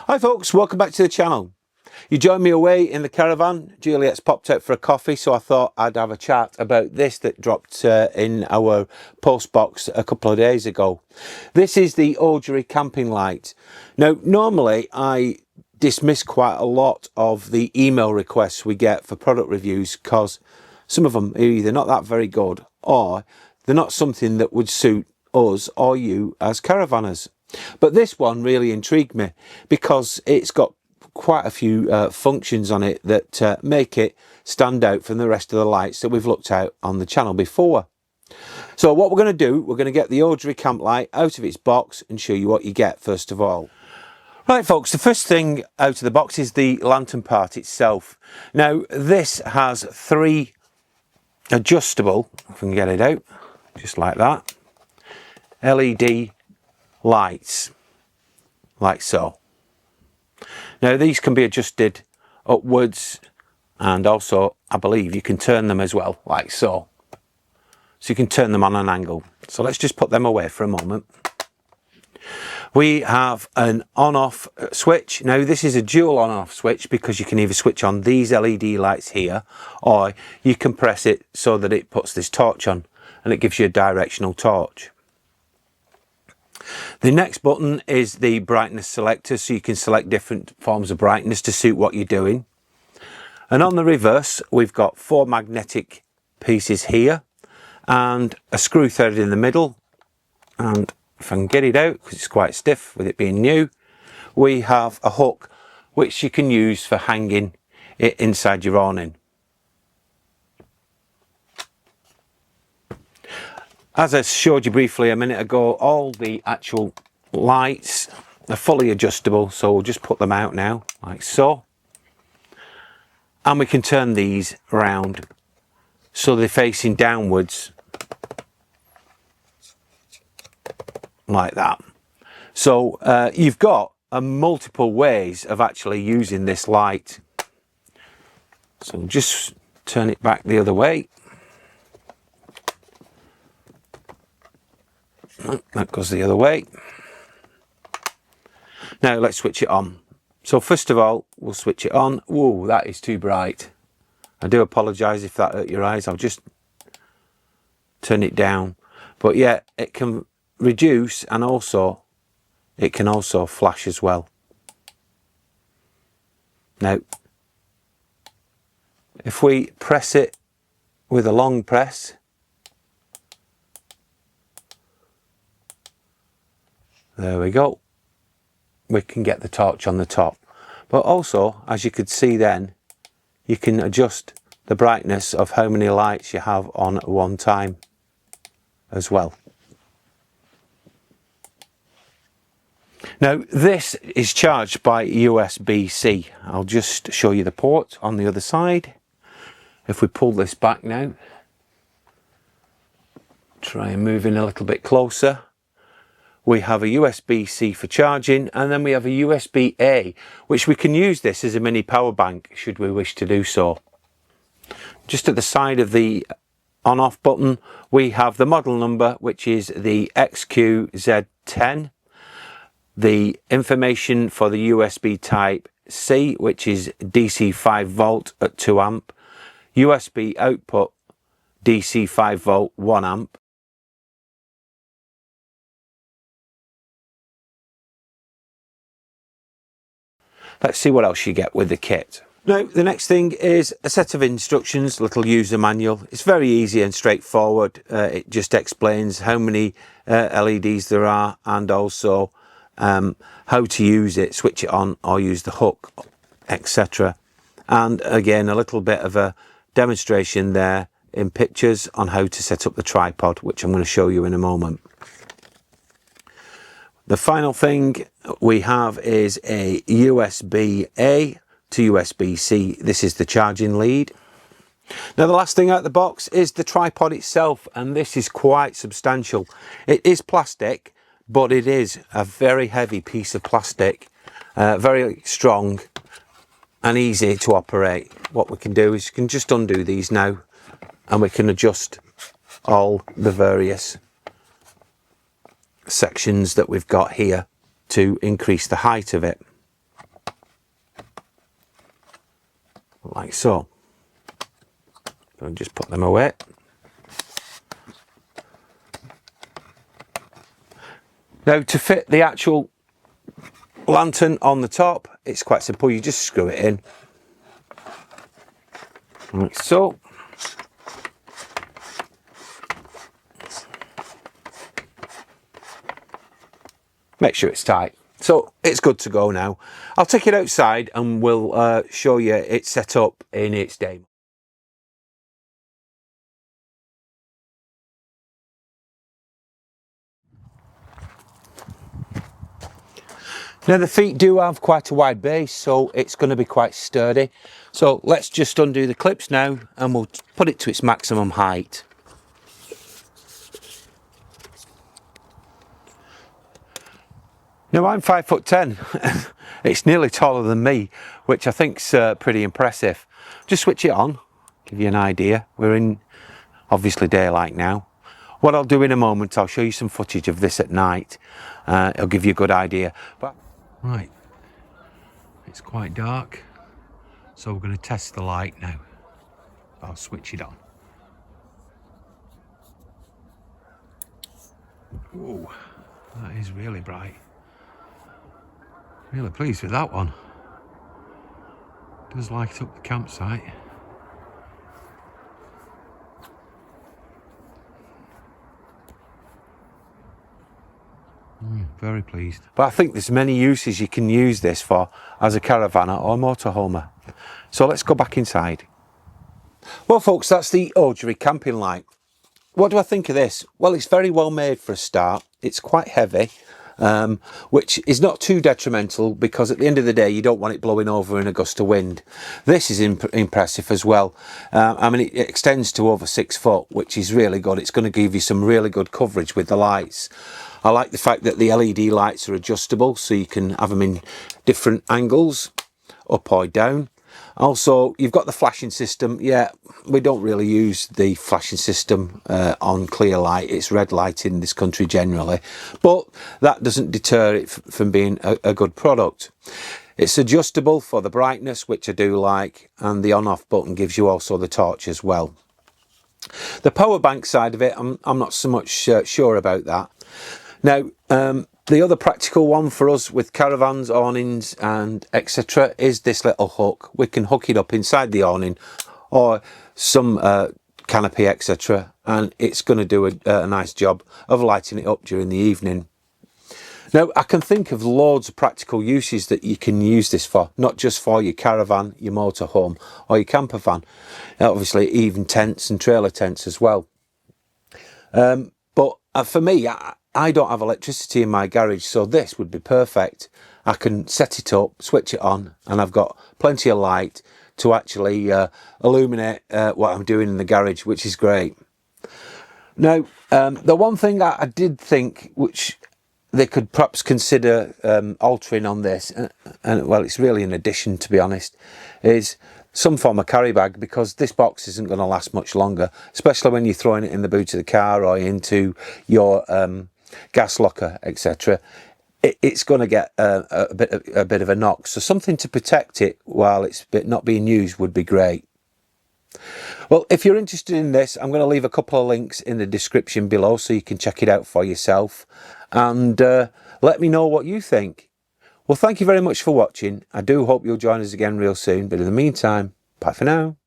Hi folks, welcome back to the channel. You joined me away in the caravan. Juliet's popped out for a coffee, so I thought I'd have a chat about this that dropped in our post box a couple of days ago. This is the Ogery camping light. Now normally I dismiss quite a lot of the email requests we get for product reviews because some of them are either not that very good or they're not something that would suit us or you as caravanners. But this one really intrigued me because it's got quite a few functions on it that make it stand out from the rest of the lights that we've looked at on the channel before. So what we're going to do, we're going to get the Ogery camp light out of its box and show you what you get first of all. Right folks, the first thing out of the box is the lantern part itself. Now this has three adjustable, if we can get it out, just like that, LED lights, like so. Now these can be adjusted upwards, and also I believe you can turn them as well, like so. So you can turn them on an angle. So let's just put them away for a moment. We have an on-off switch. Now this is a dual on-off switch because you can either switch on these LED lights here, or you can press it so that it puts this torch on and it gives you a directional torch. The next button is the brightness selector, so you can select different forms of brightness to suit what you're doing. And on the reverse, we've got four magnetic pieces here and a screw thread in the middle. And if I can get it out, because it's quite stiff with it being new, we have a hook which you can use for hanging it inside your awning. As I showed you briefly a minute ago, all the actual lights are fully adjustable, so we'll just put them out now, like so. And we can turn these around so they're facing downwards, like that. So you've got multiple ways of actually using this light. So just turn it back the other way. That goes the other way. Now let's switch it on. So first of all, we'll switch it on. Whoa, that is too bright. I do apologise if that hurt your eyes. I'll just turn it down. But yeah, it can reduce, and also it can also flash as well. Now, if we press it with a long press, there we go. We can get the torch on the top. But also, as you could see then, you can adjust the brightness of how many lights you have on at one time as well. Now this is charged by USB-C. I'll just show you the port on the other side. If we pull this back now, try and move in a little bit closer. We have a USB-C for charging, and then we have a USB-A, which we can use this as a mini power bank should we wish to do so. Just at the side of the on-off button, we have the model number, which is the XQ-Z10. The information for the USB type C, which is DC 5 volt at 2 amp. USB output DC 5 volt 1 amp. Let's see what else you get with the kit. Now the next thing is a set of instructions, a little user manual. It's very easy and straightforward. It just explains how many LEDs there are, and also how to use it, switch it on or use the hook, etc. And again, a little bit of a demonstration there in pictures on how to set up the tripod, which I'm going to show you in a moment. The final thing we have is a USB-A to USB-C. This is the charging lead. Now the last thing out of the box is the tripod itself, and this is quite substantial. It is plastic, but it is a very heavy piece of plastic, very strong and easy to operate. What we can do is you can just undo these now, and we can adjust all the various sections that we've got here to increase the height of it. like so. I'll just put them away. Now, to fit the actual lantern on the top, it's quite simple. You just screw it in like so. Make sure it's tight. So it's good to go now. I'll take it outside and we'll show you it set up in its day. Now the feet do have quite a wide base, so it's going to be quite sturdy. So let's just undo the clips now and we'll put it to its maximum height. Now I'm 5'10". It's nearly taller than me, which I think's pretty impressive. Just switch it on, give you an idea. We're in obviously daylight now. What I'll do in a moment, I'll show you some footage of this at night. It'll give you a good idea. But right, it's quite dark, so we're going to test the light now. I'll switch it on. Oh, that is really bright. Really pleased with that one. Does light up the campsite. Very pleased. But I think there's many uses you can use this for as a caravanner or motorhomer. So let's go back inside. Well folks, that's the Ogery camping light. What do I think of this? Well, it's very well made for a start. It's quite heavy, which is not too detrimental because at the end of the day you don't want it blowing over in a gust of wind. This is impressive as well. I mean, it extends to over 6 foot, which is really good. It's going to give you some really good coverage with the lights. I like the fact that the LED lights are adjustable, so you can have them in different angles, up or down. Also, you've got the flashing system. Yeah, we don't really use the flashing system on clear light. It's red light in this country generally, but that doesn't deter it from being a good product. It's adjustable for the brightness, which I do like, and the on-off button gives you also the torch as well. The power bank side of it, I'm not so much sure about that. Now, the other practical one for us with caravans, awnings and etc. is this little hook. We can hook it up inside the awning or some canopy etc. and it's going to do a nice job of lighting it up during the evening. Now, I can think of loads of practical uses that you can use this for, not just for your caravan, your motorhome or your camper van. Obviously even tents and trailer tents as well. But for me, I don't have electricity in my garage, so this would be perfect. I can set it up, switch it on, and I've got plenty of light to actually illuminate what I'm doing in the garage, which is great. Now, the one thing I did think, which they could perhaps consider altering on this, and well, it's really an addition to be honest, is some form of carry bag, because this box isn't going to last much longer, especially when you're throwing it in the boot of the car or into your gas locker etc. It's going to get a bit of a knock, so something to protect it while it's not being used would be great. Well, if you're interested in this, I'm going to leave a couple of links in the description below so you can check it out for yourself and let me know what you think. Well, thank you very much for watching. I do hope you'll join us again real soon, but in the meantime, bye for now.